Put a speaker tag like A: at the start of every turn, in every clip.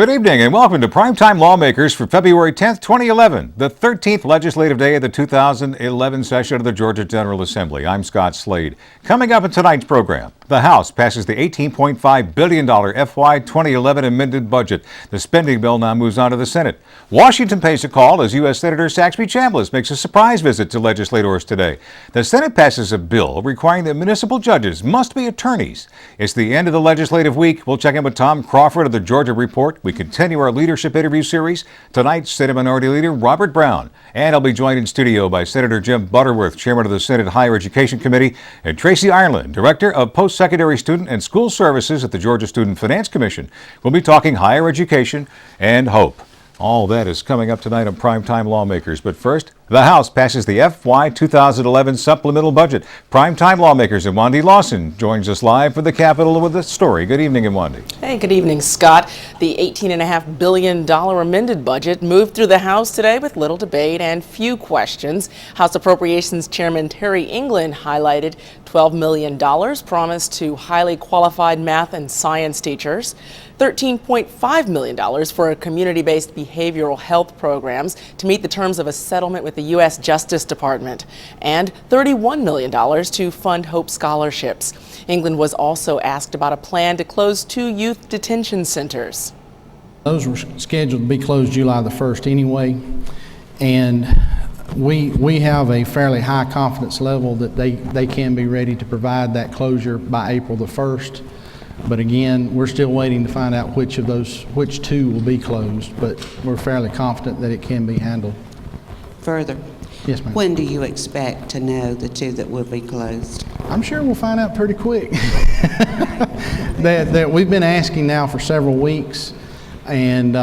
A: Good evening and welcome to Primetime Lawmakers for February 10th, 2011, the 13th legislative day of the 2011 session of the Georgia General Assembly. I'm Scott Slade. Coming up in tonight's program, the House passes the $18.5 billion FY 2011 amended budget. The spending bill now moves on to the Senate. Washington pays a call as U.S. Senator Saxby Chambliss makes a surprise visit to legislators today. The Senate passes a bill requiring that municipal judges must be attorneys. It's the end of the legislative week. We'll check in with Tom Crawford of the Georgia Report. We continue our leadership interview series. Tonight, Senate Minority Leader Robert Brown. And I'll be joined in studio by Senator Jim Butterworth, Chairman of the Senate Higher Education Committee, and Tracy Ireland, Director of Post-Secondary Student and School Services at the Georgia Student Finance Commission. We'll be talking higher education and hope. All that is coming up tonight on Primetime Lawmakers. But first, the House passes the FY 2011 supplemental budget. Primetime Lawmakers and Wandy Lawson joins us live for the Capitol with the story. Good evening, Wandy.
B: Hey, good evening, Scott. The $18.5 billion amended budget moved through the House today with little debate and few questions. House Appropriations Chairman Terry England highlighted $12 million promised to highly qualified math and science teachers, $13.5 million for community-based behavioral health programs to meet the terms of a settlement with the U.S. Justice Department, and $31 million to fund Hope scholarships. England was also asked about a plan to close 2 youth detention centers.
C: Those were scheduled to be closed July the 1st anyway, and we have a fairly high confidence level that they can be ready to provide that closure by April the 1st. But again, we're still waiting to find out which 2 will be closed, but we're fairly confident that it can be handled.
D: Further,
C: yes, ma'am.
D: When do you expect to know the 2 that will be closed?
C: I'm sure we'll find out pretty quick. that we've been asking now for several weeks, and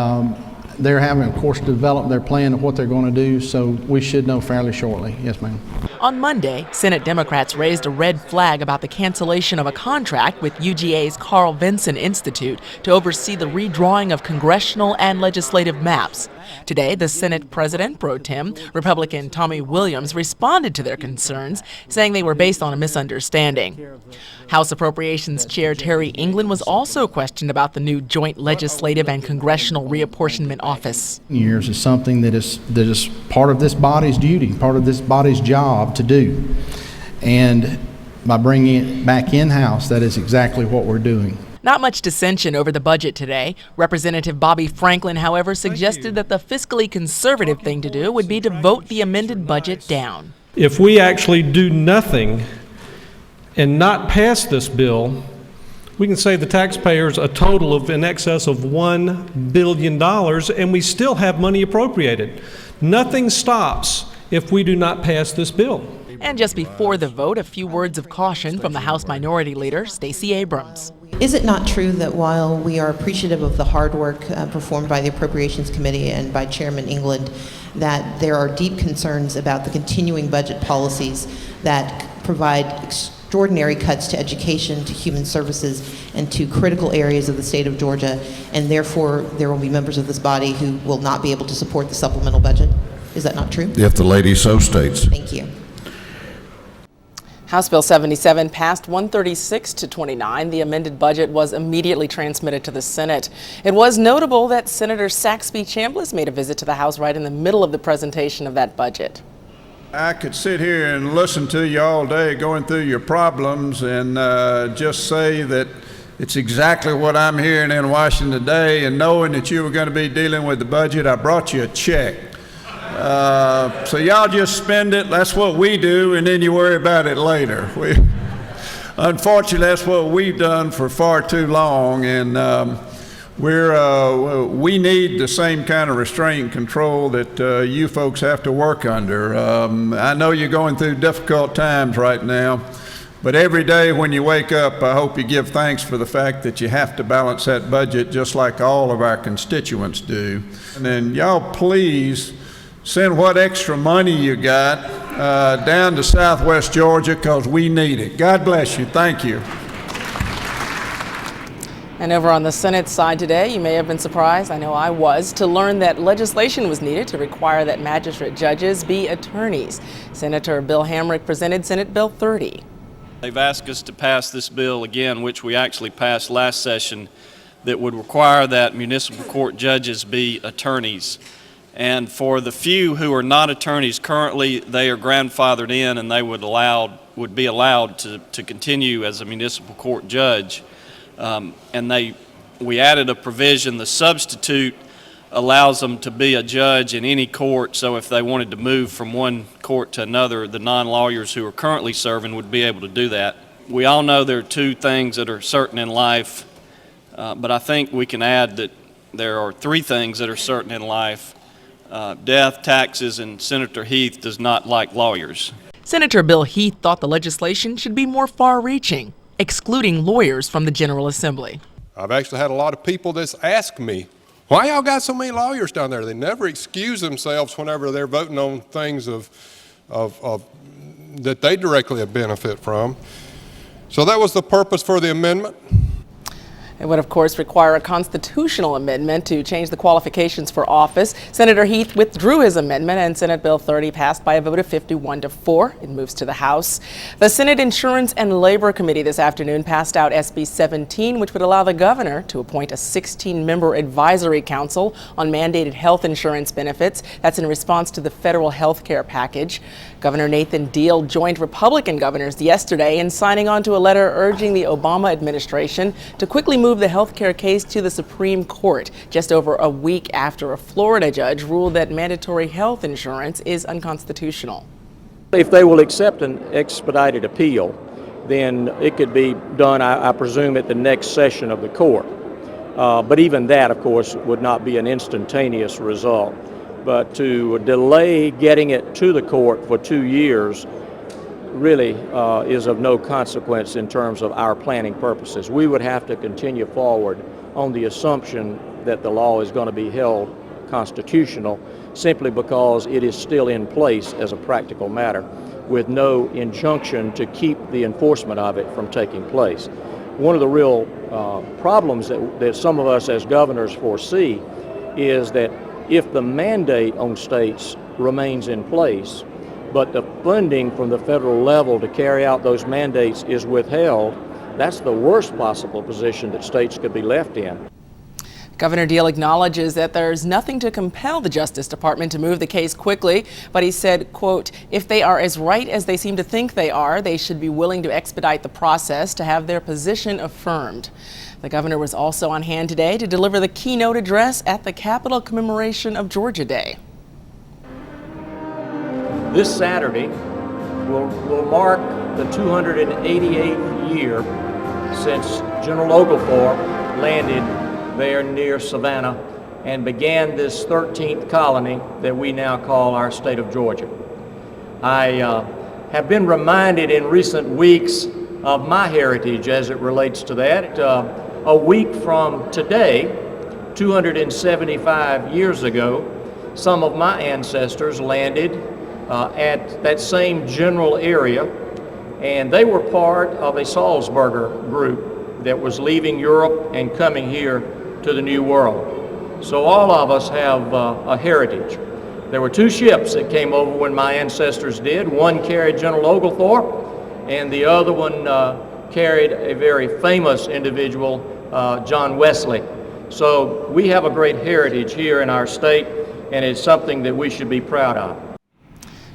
C: they're having, of course, to develop their plan of what they're going to do, so we should know fairly shortly. Yes, ma'am.
B: On Monday, Senate Democrats raised a red flag about the cancellation of a contract with UGA's Carl Vinson Institute to oversee the redrawing of congressional and legislative maps. Today, the Senate President pro tem, Republican Tommy Williams, responded to their concerns, saying they were based on a misunderstanding. House Appropriations Chair Terry England was also questioned about the new Joint Legislative and Congressional Reapportionment Office.
C: Years is something that is part of this body's duty, part of this body's job to do. And by bringing it back in-house, that is exactly what we're doing.
B: Not much dissension over the budget today. Representative Bobby Franklin, however, suggested that the fiscally conservative thing to do would be to vote the amended budget down.
E: If we actually do nothing and not pass this bill, we can save the taxpayers a total of in excess of $1 billion, and we still have money appropriated. Nothing stops if we do not pass this bill.
B: And just before the vote, a few words of caution from the House Minority Leader, Stacey Abrams.
F: Is it not true that while we are appreciative of the hard work performed by the Appropriations Committee and by Chairman England, that there are deep concerns about the continuing budget policies that provide extraordinary cuts to education, to human services, and to critical areas of the state of Georgia, and therefore there will be members of this body who will not be able to support the supplemental budget? Is that not true?
G: If the lady so states.
F: Thank you.
B: House Bill 77 passed 136 to 29. The amended budget was immediately transmitted to the Senate. It was notable that Senator Saxby Chambliss made a visit to the House right in the middle of the presentation of that budget.
H: I could sit here and listen to you all day going through your problems and just say that it's exactly what I'm hearing in Washington today, and knowing that you were going to be dealing with the budget, I brought you a check. So y'all just spend it, that's what we do, and then you worry about it later. Unfortunately, that's what we've done for far too long, and we need the same kind of restraint and control that you folks have to work under. I know you're going through difficult times right now, but every day when you wake up, I hope you give thanks for the fact that you have to balance that budget just like all of our constituents do. And then y'all please send what extra money you got down to Southwest Georgia, because we need it. God bless you. Thank you.
B: And over on the Senate side today, you may have been surprised, I know I was, to learn that legislation was needed to require that magistrate judges be attorneys. Senator Bill Hamrick presented Senate Bill 30.
I: They've asked us to pass this bill again, which we actually passed last session,
G: that would require that municipal court judges be attorneys. And for the few who are not attorneys currently, they are grandfathered in and they would be allowed to continue as a municipal court judge. We added a provision, the substitute allows them to be a judge in any court, so if they wanted to move from one court to another, the non-lawyers who are currently serving would be able to do that. We all know there are two things that are certain in life, but I think we can add that there are three things that are certain in life: death, taxes, and Senator Heath does not like lawyers.
B: Senator Bill Heath thought the legislation should be more far-reaching, excluding lawyers from the General Assembly.
I: I've actually had a lot of people that ask me, why y'all got so many lawyers down there? They never excuse themselves whenever they're voting on things that they directly benefit from. So that was the purpose for the amendment.
B: It would, of course, require a constitutional amendment to change the qualifications for office. Senator Heath withdrew his amendment, and Senate Bill 30 passed by a vote of 51-4. It moves to the House. The Senate Insurance and Labor Committee this afternoon passed out SB 17, which would allow the governor to appoint a 16-member advisory council on mandated health insurance benefits. That's in response to the federal health care package. Governor Nathan Deal joined Republican governors yesterday in signing on to a letter urging the Obama administration to quickly move the health care case to the Supreme Court, just over a week after a Florida judge ruled that mandatory health insurance is unconstitutional.
J: If they will accept an expedited appeal, then it could be done, I presume, at the next session of the court. But even that, of course, would not be an instantaneous result. But to delay getting it to the court for 2 years really is of no consequence in terms of our planning purposes. We would have to continue forward on the assumption that the law is going to be held constitutional simply because it is still in place as a practical matter with no injunction to keep the enforcement of it from taking place. One of the real problems that some of us as governors foresee is that if the mandate on states remains in place, but the funding from the federal level to carry out those mandates is withheld, that's the worst possible position that states could be left in.
B: Governor Deal acknowledges that there's nothing to compel the Justice Department to move the case quickly, but he said, quote, if they are as right as they seem to think they are, they should be willing to expedite the process to have their position affirmed. The governor was also on hand today to deliver the keynote address at the Capitol commemoration of Georgia Day.
J: This Saturday will mark the 288th year since General Oglethorpe landed there near Savannah and began this 13th colony that we now call our state of Georgia. I have been reminded in recent weeks of my heritage as it relates to that. A week from today, 275 years ago, some of my ancestors landed at that same general area, and they were part of a Salzburger group that was leaving Europe and coming here to the New World. So all of us have a heritage. There were two ships that came over when my ancestors did. One carried General Oglethorpe, and the other one carried a very famous individual, John Wesley. So we have a great heritage here in our state, and it's something that we should be proud of.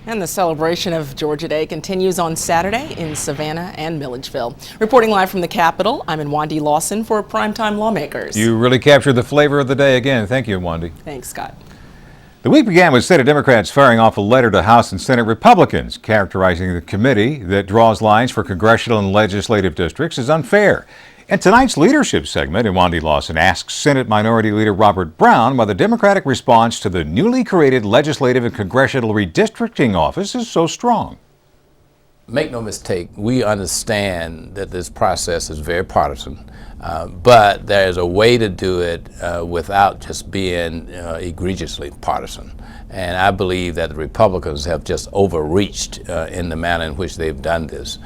B: And the celebration of Georgia Day continues on Saturday in Savannah and Milledgeville. Reporting live from the Capitol, I'm Wandy Lawson for Primetime Lawmakers.
A: You really captured the flavor of the day again. Thank you, Wandy.
B: Thanks, Scott.
A: The week began with Senate Democrats firing off a letter to House and Senate Republicans, characterizing the committee that draws lines for congressional and legislative districts as unfair. In tonight's leadership segment, Wandy Lawson asks Senate Minority Leader Robert Brown why the Democratic response to the newly created Legislative and Congressional Redistricting Office is so strong.
K: Make no mistake, we understand that this process is very partisan, but there's a way to do it without just being egregiously partisan. And I believe that the Republicans have just overreached in the manner in which they've done this.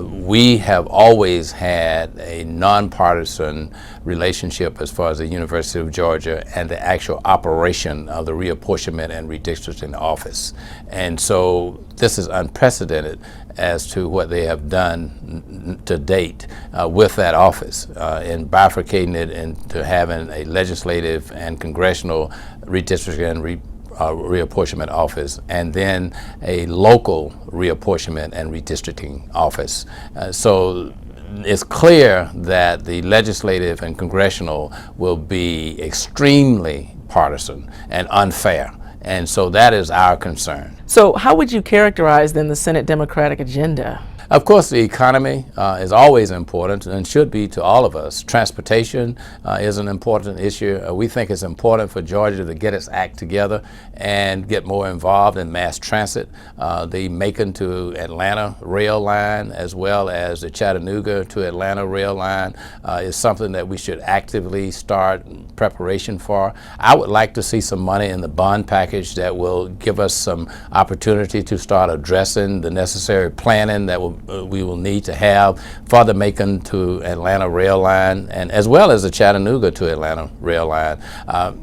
K: We have always had a nonpartisan relationship as far as the University of Georgia and the actual operation of the reapportionment and redistricting office. And so this is unprecedented as to what they have done to date with that office. in bifurcating it into having a legislative and congressional redistricting and reapportionment office, and then a local reapportionment and redistricting office. So it's clear that the legislative and congressional will be extremely partisan and unfair. And so that is our concern.
B: So how would you characterize then the Senate Democratic agenda?
K: Of course, the economy is always important and should be to all of us. Transportation is an important issue. We think it's important for Georgia to get its act together and get more involved in mass transit. The Macon to Atlanta rail line, as well as the Chattanooga to Atlanta rail line, is something that we should actively start preparation for. I would like to see some money in the bond package that will give us some opportunity to start addressing the necessary planning that we will need to have for the Macon to Atlanta rail line, and as well as the Chattanooga to Atlanta rail line.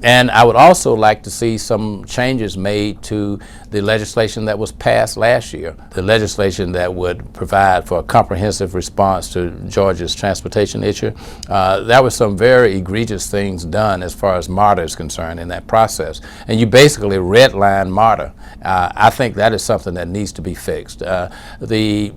K: And I would also like to see some changes made to the legislation that was passed last year, the legislation that would provide for a comprehensive response to Georgia's transportation issue. There were some very egregious things done as far as MARTA is concerned in that process. And you basically redline MARTA. I think that is something that needs to be fixed. The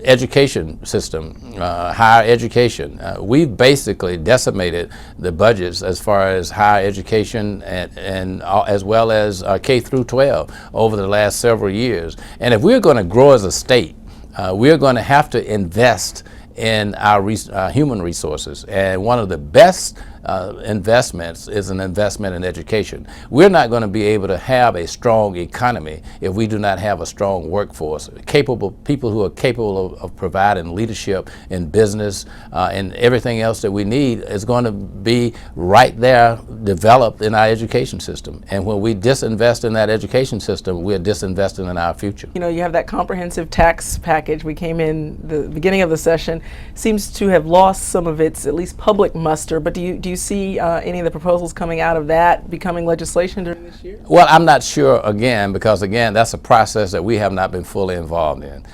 K: education system, higher education, we've basically decimated the budgets as far as higher education and as well as K through 12 over the last several years. And if we're going to grow as a state, we're going to have to invest in our human resources. And one of the best investments is an investment in education. We're not going to be able to have a strong economy if we do not have a strong workforce, capable people who are capable of providing leadership in business and everything else that we need is going to be right there developed in our education system. And when we disinvest in that education system, we're disinvesting in our future.
B: You know, you have that comprehensive tax package. We came in the beginning of the session, seems to have lost some of its at least public muster, but do you see any of the proposals coming out of that becoming legislation during this year?
K: Well, I'm not sure, again, because again, that's a process that we have not been fully involved in.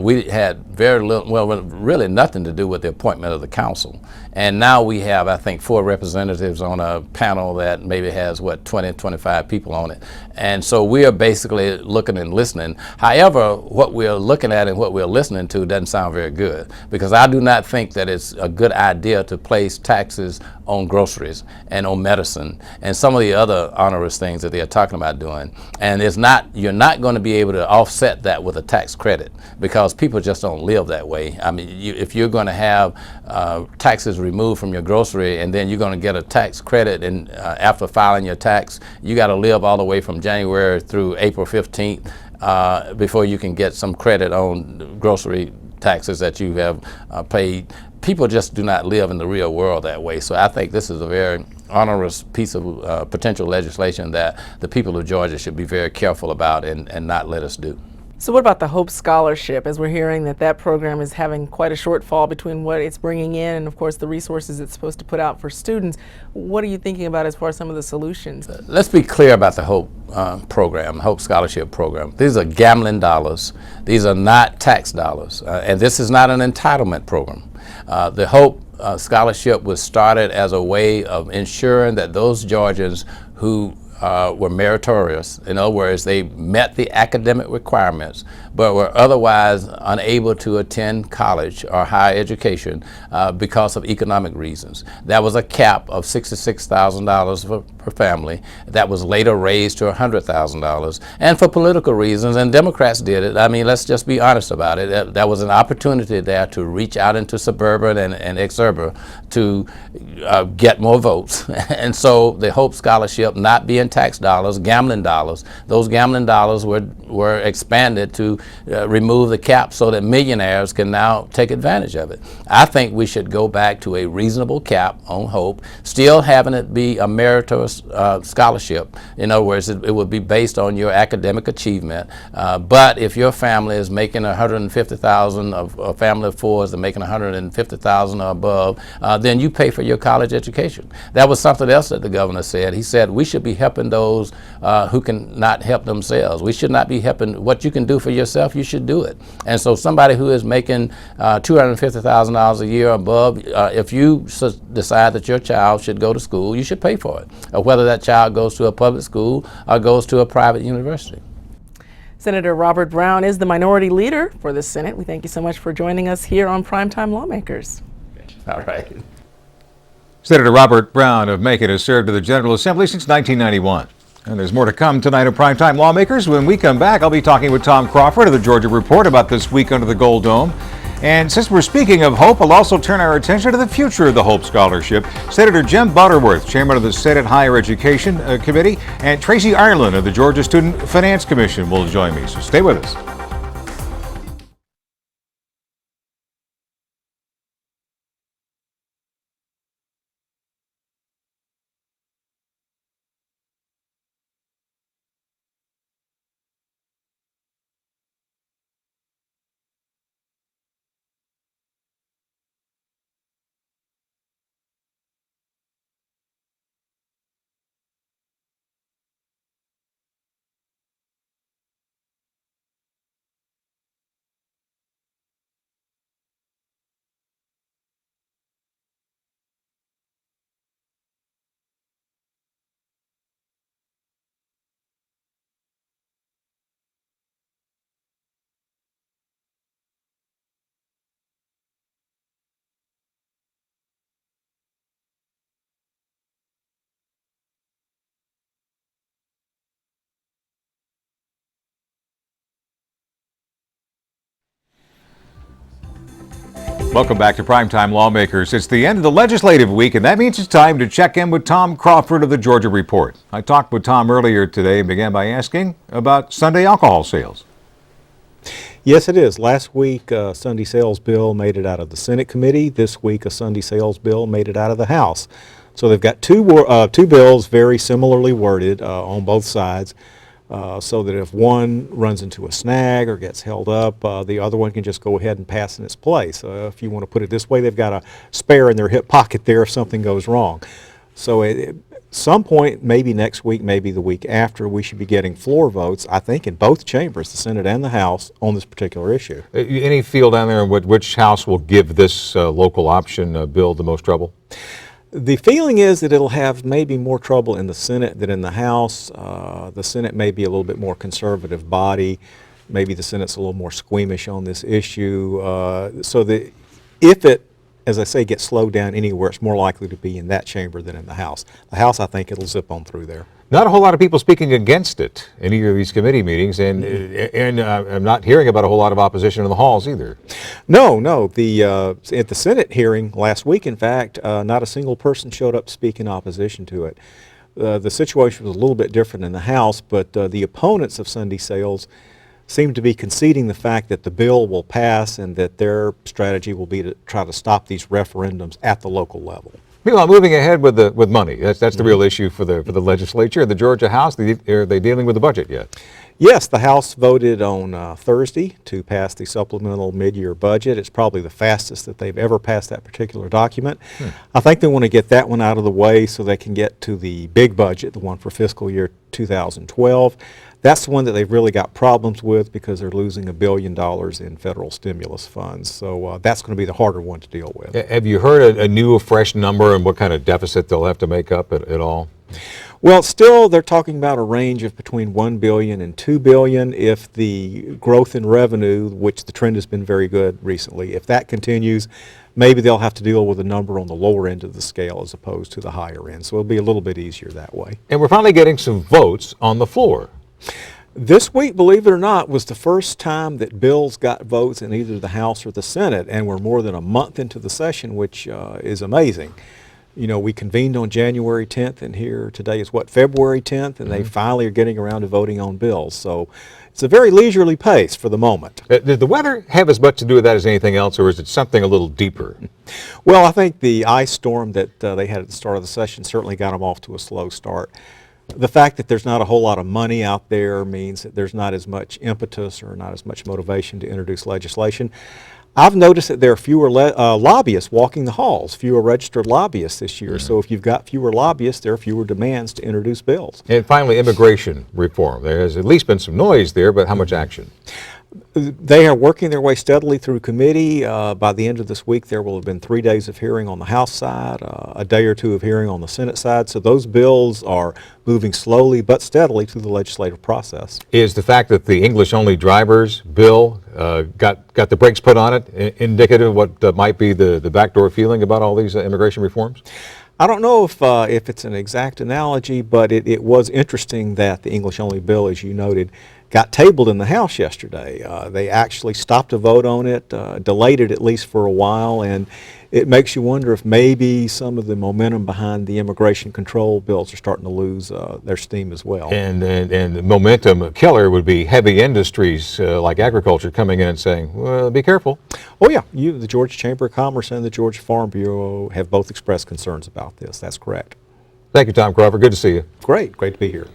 K: We had very little, well, really nothing to do with the appointment of the council. And now we have, I think, 4 representatives on a panel that maybe has, 20, 25 people on it. And so we are basically looking and listening. However, what we're looking at and what we're listening to doesn't sound very good, because I do not think that it's a good idea to place taxes on groceries and on medicine and some of the other onerous things that they're talking about doing. And you're not going to be able to offset that with a tax credit, because people just don't live that way. I mean, if you're going to have taxes removed from your grocery and then you're going to get a tax credit, and after filing your tax, you got to live all the way from January through April 15th before you can get some credit on grocery taxes that you have paid. People just do not live in the real world that way. So I think this is a very onerous piece of potential legislation that the people of Georgia should be very careful about and not let us do.
B: So what about the Hope Scholarship, as we're hearing that program is having quite a shortfall between what it's bringing in and, of course, the resources it's supposed to put out for students? What are you thinking about as far as some of the solutions?
K: Let's be clear about the Hope program, Hope Scholarship program. These are gambling dollars. These are not tax dollars. And this is not an entitlement program. The Hope Scholarship was started as a way of ensuring that those Georgians who were meritorious. In other words, they met the academic requirements, but were otherwise unable to attend college or higher education because of economic reasons. That was a cap of $66,000 per family. That was later raised to $100,000. And for political reasons, and Democrats did it, I mean, let's just be honest about it, there was an opportunity there to reach out into suburban and exurban to get more votes. And so the Hope Scholarship, not being tax dollars, gambling dollars, those gambling dollars were expanded to remove the cap so that millionaires can now take advantage of it. I think we should go back to a reasonable cap on Hope, still having it be a meritorious scholarship. In other words, it would be based on your academic achievement. But if your family is making $150,000, a family of 4 is making $150,000 or above, then you pay for your college education. That was something else that the governor said. He said we should be helping helping those who can not help themselves. We should not be helping. What you can do for yourself, you should do it. And so somebody who is making $250,000 a year above, if you decide that your child should go to school, you should pay for it, whether that child goes to a public school or goes to a private university.
B: Senator Robert Brown is the minority leader for the Senate. We thank you so much for joining us here on Primetime Lawmakers.
K: All right.
A: Senator Robert Brown of Macon has served in the General Assembly since 1991. And there's more to come tonight on Primetime Lawmakers. When we come back, I'll be talking with Tom Crawford of the Georgia Report about this week under the Gold Dome. And since we're speaking of hope, I'll also turn our attention to the future of the Hope Scholarship. Senator Jim Butterworth, chairman of the Senate Higher Education Committee, and Tracy Ireland of the Georgia Student Finance Commission will join me. So stay with us. Welcome back to Primetime Lawmakers. It's the end of the legislative week, and that means it's time to check in with Tom Crawford of the Georgia Report. I talked with Tom earlier today and began by asking about Sunday alcohol sales.
L: Yes, it is. Last week, a Sunday sales bill made it out of the Senate committee. This week, a Sunday sales bill made it out of the House. So they've got two bills very similarly worded on both sides. So that if one runs into a snag or gets held up, the other one can just go ahead and pass in its place. If you want to put it this way, they've got a spare in their hip pocket there if something goes wrong. So at some point, maybe next week, maybe the week after, we should be getting floor votes, I think, in both chambers, the Senate and the House, on this particular issue.
A: Any feel down there on which House will give this local option bill the most trouble?
L: The feeling is that it'll have maybe more trouble in the Senate than in the House. The Senate may be a little bit more conservative body. Maybe the Senate's a little more squeamish on this issue. So that if it, as I say, gets slowed down anywhere, it's more likely to be in that chamber than in the House. The House, I think it'll zip on through there.
A: Not a whole lot of people speaking against it in either of these committee meetings, and I'm not hearing about a whole lot of opposition in the halls either.
L: No. At the Senate hearing last week, in fact, not a single person showed up to speak in opposition to it. The situation was a little bit different in the House, but the opponents of Sunday sales seem to be conceding the fact that the bill will pass and that their strategy will be to try to stop these referendums at the local level.
A: Meanwhile, moving ahead with money, that's the real issue for the legislature. The Georgia House, are they dealing with the budget yet?
L: Yes, the House voted on Thursday to pass the supplemental mid-year budget. It's probably the fastest that they've ever passed that particular document. I think they want to get that one out of the way so they can get to the big budget, the one for fiscal year 2012. That's the one that they've really got problems with because they're losing $1 billion in federal stimulus funds. So that's going to be the harder one to deal with.
A: Have you heard a new, fresh number and what kind of deficit they'll have to make up at all?
L: Well, still they're talking about a range of between $1 billion and $2 billion if the growth in revenue, which the trend has been very good recently, if that continues, maybe they'll have to deal with a number on the lower end of the scale as opposed to the higher end. So it'll be a little bit easier that way.
A: And we're finally getting some votes on the floor.
L: This week, believe it or not, was the first time that bills got votes in either the House or the Senate, and we're more than a month into the session, which is amazing. You know, we convened on January 10th, and here today is February 10th, and they finally are getting around to voting on bills. So it's a very leisurely pace for the moment.
A: Did the weather have as much to do with that as anything else, or is it something a little deeper?
L: Well, I think the ice storm that they had at the start of the session certainly got them off to a slow start. The fact that there's not a whole lot of money out there means that there's not as much impetus or not as much motivation to introduce legislation. I've noticed that there are fewer lobbyists walking the halls, fewer registered lobbyists this year. So if you've got fewer lobbyists, there are fewer demands to introduce bills.
A: And finally, immigration reform. There has at least been some noise there, but how much action?
L: They are working their way steadily through committee. By the end of this week, there will have been 3 days of hearing on the House side, a day or two of hearing on the Senate side. So those bills are moving slowly but steadily through the legislative process.
A: Is the fact that the English-only drivers bill got the brakes put on it indicative of what might be the backdoor feeling about all these immigration reforms?
L: I don't know if it's an exact analogy, but it was interesting that the English-only bill, as you noted, got tabled in the House yesterday. They actually stopped a vote on it, delayed it at least for a while, and it makes you wonder if maybe some of the momentum behind the immigration control bills are starting to lose their steam as well.
A: And the momentum killer would be heavy industries like agriculture coming in and saying, well, be careful.
L: Oh yeah, the Georgia Chamber of Commerce and the Georgia Farm Bureau have both expressed concerns about this. That's correct.
A: Thank you, Tom Crawford. Good to see you.
L: Great to be here.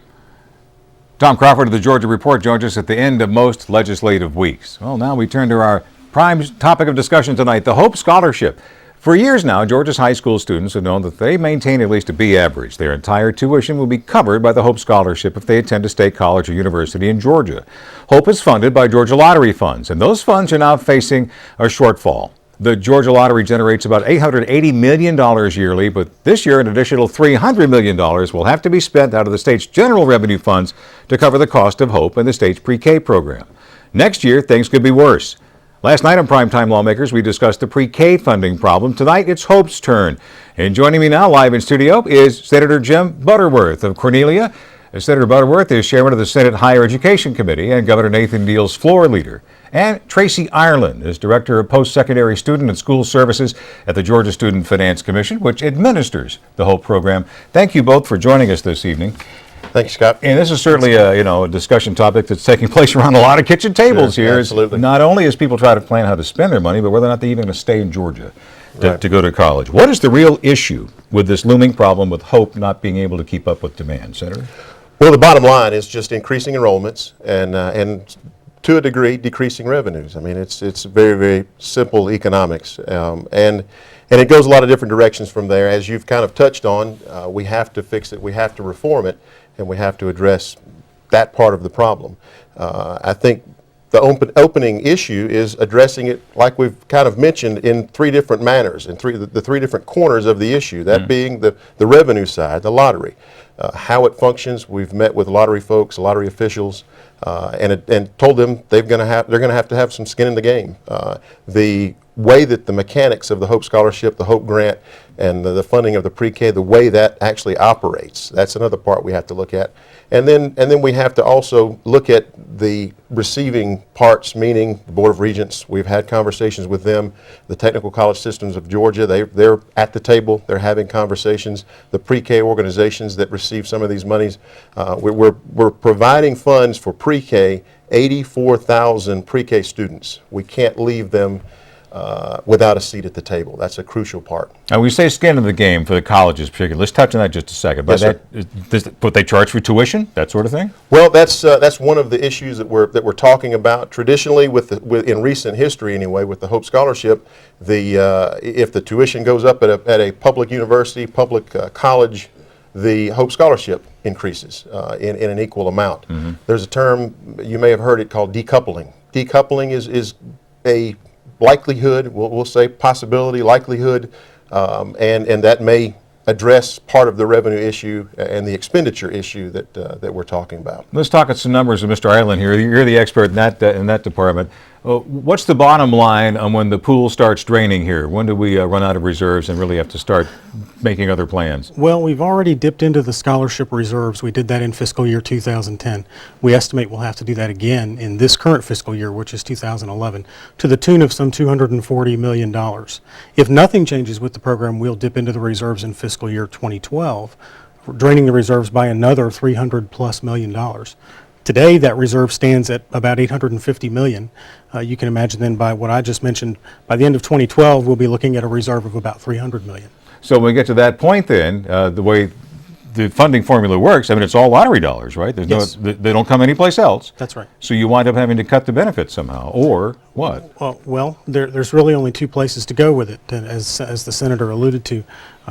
A: Tom Crawford of the Georgia Report joins us at the end of most legislative weeks. Well, now we turn to our prime topic of discussion tonight, the Hope Scholarship. For years now, Georgia's high school students have known that they maintain at least a B average. Their entire tuition will be covered by the Hope Scholarship if they attend a state college or university in Georgia. Hope is funded by Georgia Lottery funds, and those funds are now facing a shortfall. The Georgia Lottery generates about $880 million yearly, but this year an additional $300 million will have to be spent out of the state's general revenue funds to cover the cost of Hope and the state's pre-K program. Next year, things could be worse. Last night on Primetime Lawmakers, we discussed the pre-K funding problem. Tonight, it's Hope's turn. And joining me now live in studio is Senator Jim Butterworth of Cornelia. Senator Butterworth is chairman of the Senate Higher Education Committee and Governor Nathan Deal's floor leader. And Tracy Ireland is director of post-secondary student and school services at the Georgia Student Finance Commission, which administers the Hope program. Thank you both for joining us this evening.
M: Thank you, Scott.
A: And this is certainly a discussion topic that's taking place around a lot of kitchen tables here.
M: Absolutely.
A: Not only as people try to plan how to spend their money, but whether or not they're even going to stay in Georgia to go to college. What is the real issue with this looming problem with Hope not being able to keep up with demand, Senator?
M: Well, the bottom line is just increasing enrollments and to a degree decreasing revenues. I mean, it's very, very simple economics, and it goes a lot of different directions from there. As you've kind of touched on, we have to fix it, we have to reform it, and we have to address that part of the problem. I think the opening issue is addressing it, like we've kind of mentioned, in 3 different manners, in the 3 different corners of the issue, that being the revenue side, the lottery, how it functions. We've met with lottery folks, lottery officials, and told them they're going to have some skin in the game. The way that the mechanics of the Hope Scholarship, the Hope Grant, and the funding of the pre-K, the way that actually operates, that's another part we have to look at. And then we have to also look at the receiving parts, meaning the Board of Regents. We've had conversations with them. The Technical College Systems of Georgia, they're at the table. They're having conversations. The pre-K organizations that receive some of these monies, we're providing funds for pre-K, 84,000 pre-K students. We can't leave them without a seat at the table. That's a crucial part.
A: Now, we say skin in the game for the colleges particularly. Let's touch on that just a second.
M: Yes, sir.
A: What they charge for tuition, that sort of thing?
M: Well, that's one of the issues that we're talking about. Traditionally, in recent history anyway, with the Hope Scholarship, if the tuition goes up at a public university, public college, the Hope Scholarship increases in an equal amount. Mm-hmm. There's a term, you may have heard it, called decoupling. Decoupling is a likelihood, we'll say possibility, likelihood, and that may address part of the revenue issue and the expenditure issue that we're talking about.
A: Let's talk at some numbers with Mr. Ireland here. You're the expert in that department. What's the bottom line on when the pool starts draining here? When do we run out of reserves and really have to start making other plans?
N: Well, we've already dipped into the scholarship reserves. We did that in fiscal year 2010. We estimate we'll have to do that again in this current fiscal year, which is 2011, to the tune of some $240 million. If nothing changes with the program, we'll dip into the reserves in fiscal year 2012, draining the reserves by another $300+ million. Today, that reserve stands at about $850 million. You can imagine then, by what I just mentioned, by the end of 2012, we'll be looking at a reserve of about $300 million.
A: So when we get to that point then, the way the funding formula works, I mean, it's all lottery dollars, right? There's
N: Yes.
A: they don't come anyplace else.
N: That's right.
A: So you wind up having to cut the benefits somehow, or what?
N: Well, there's really only two places to go with it, and as the senator alluded to.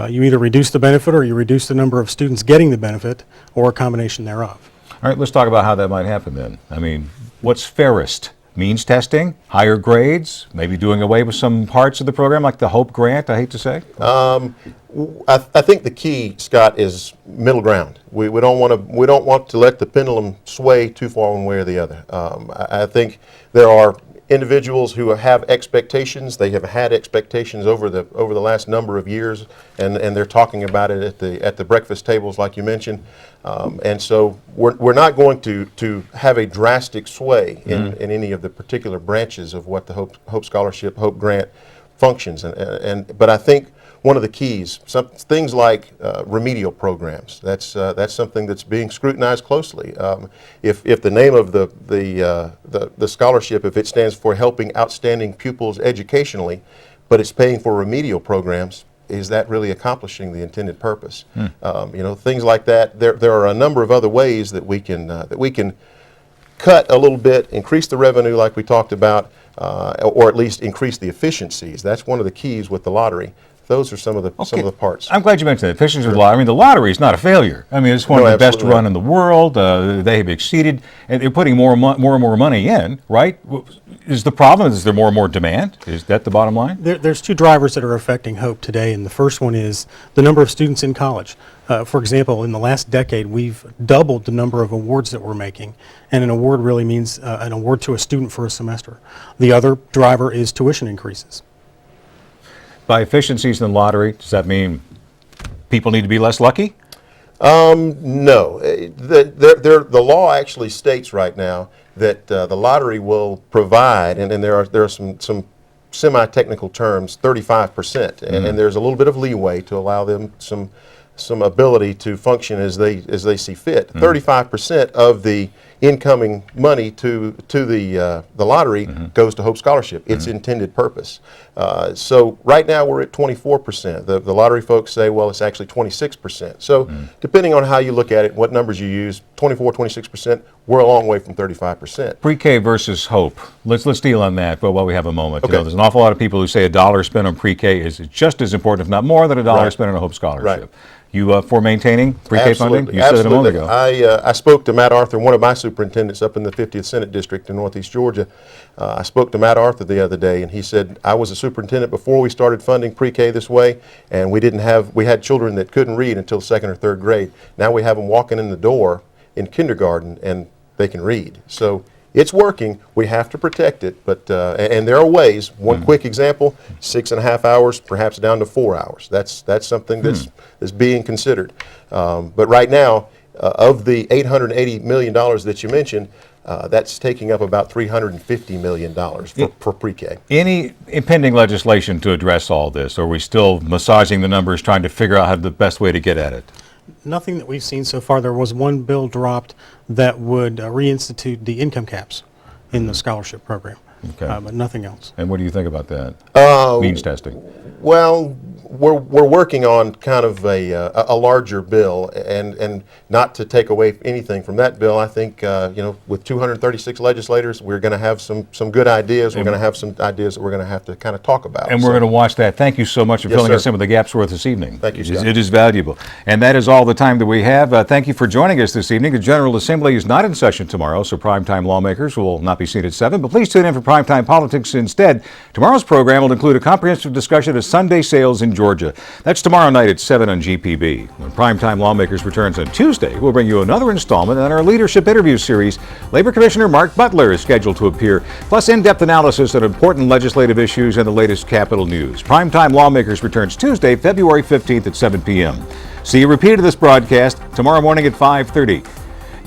N: You either reduce the benefit or you reduce the number of students getting the benefit, or a combination thereof.
A: All right, let's talk about how that might happen then. I mean, what's fairest? Means testing, higher grades, maybe doing away with some parts of the program like the Hope Grant, I hate to say?
M: I think the key, Scott, is middle ground. We don't want to let the pendulum sway too far one way or the other. I think there are individuals who have expectations. They have had expectations over the last number of years, and they're talking about it at the breakfast tables, like you mentioned. And so we're not going to have a drastic sway in any of the particular branches of what the Hope Scholarship, Hope Grant functions. But I think one of the keys, things like remedial programs, that's something that's being scrutinized closely. If the name of the scholarship, if it stands for helping outstanding pupils educationally, but it's paying for remedial programs, is that really accomplishing the intended purpose? Things like that. There are a number of other ways that we can cut a little bit, increase the revenue like we talked about, or at least increase the efficiencies. That's one of the keys with the lottery. Those are some of the parts.
A: I'm glad you mentioned that. Efficiency of the lottery. I mean, the lottery is not a failure. I mean, it's one of the best run in the world. They have exceeded, and they're putting more and more money in, right? Is the problem, is there more and more demand? Is that the bottom line?
N: There's two drivers that are affecting Hope today, and the first one is the number of students in college. For example, in the last decade, we've doubled the number of awards that we're making, and an award really means an award to a student for a semester. The other driver is tuition increases.
A: By efficiencies in the lottery, does that mean people need to be less lucky?
M: No. The law actually states right now that the lottery will provide, and there are some semi-technical terms, 35%, and there's a little bit of leeway to allow them some ability to function as they see fit. 35% of the incoming money to the lottery goes to Hope Scholarship, its intended purpose. So right now we're at 24%. The lottery folks say, well, it's actually 26%. So depending on how you look at it, what numbers you use, 24, 26%, we're a long way from 35%.
A: Pre-K versus Hope. Let's deal on that, but while we have a moment.
M: Okay.
A: There's an awful lot of people who say a dollar spent on pre-K is just as important, if not more, than a dollar spent on a Hope Scholarship.
M: Right.
A: You for maintaining pre-K funding? You said it a moment ago.
M: I spoke to Matt Arthur, one of my superintendents up in the 50th Senate District in Northeast Georgia. I spoke to Matt Arthur the other day, and he said, I was a superintendent before we started funding pre-K this way, and we had children that couldn't read until 2nd or 3rd grade. Now we have them walking in the door in kindergarten, and they can read. So it's working. We have to protect it, but and there are ways. One quick example: 6.5 hours, perhaps down to 4 hours. That's something that's being considered. But right now, of the $880 million that you mentioned, that's taking up about $350 million for pre-K.
A: Any impending legislation to address all this, or are we still massaging the numbers, trying to figure out the best way to get at it?
N: Nothing that we've seen so far. There was one bill dropped that would reinstitute the income caps in the scholarship program, but nothing else.
A: And what do you think about that? Means testing.
M: Well, we're working on kind of a larger bill, and not to take away anything from that bill. I think with 236 legislators, we're going to have some good ideas. We're going to have some ideas that we're going to have to kind of talk about.
A: And we're going to watch that. Thank you so much for filling in some of the gaps for us this evening.
M: Thank you, Scott.
A: It is valuable. And that is all the time that we have. Thank you for joining us this evening. The General Assembly is not in session tomorrow, so primetime lawmakers will not be seen at 7. But please tune in for primetime politics instead. Tomorrow's program will include a comprehensive discussion of Sunday sales in Georgia. That's tomorrow night at 7 on GPB. When Primetime Lawmakers returns on Tuesday, we'll bring you another installment in our leadership interview series. Labor Commissioner Mark Butler is scheduled to appear, plus in-depth analysis on important legislative issues and the latest Capitol news. Primetime Lawmakers returns Tuesday, February 15th at 7 p.m. See a repeat of this broadcast tomorrow morning at 5:30.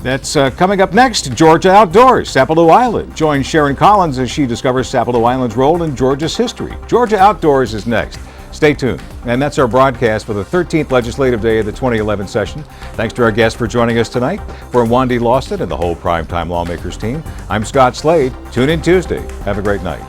A: That's coming up next, Georgia Outdoors, Sapelo Island. Join Sharon Collins as she discovers Sapelo Island's role in Georgia's history. Georgia Outdoors is next. Stay tuned. And that's our broadcast for the 13th legislative day of the 2011 session. Thanks to our guests for joining us tonight. For Wandy Lawson and the whole Primetime Lawmakers team, I'm Scott Slade. Tune in Tuesday. Have a great night.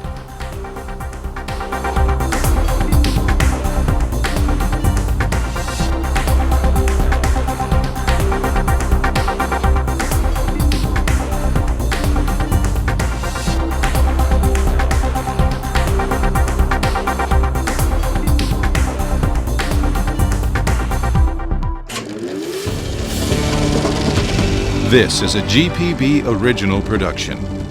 O: This is a GPB original production.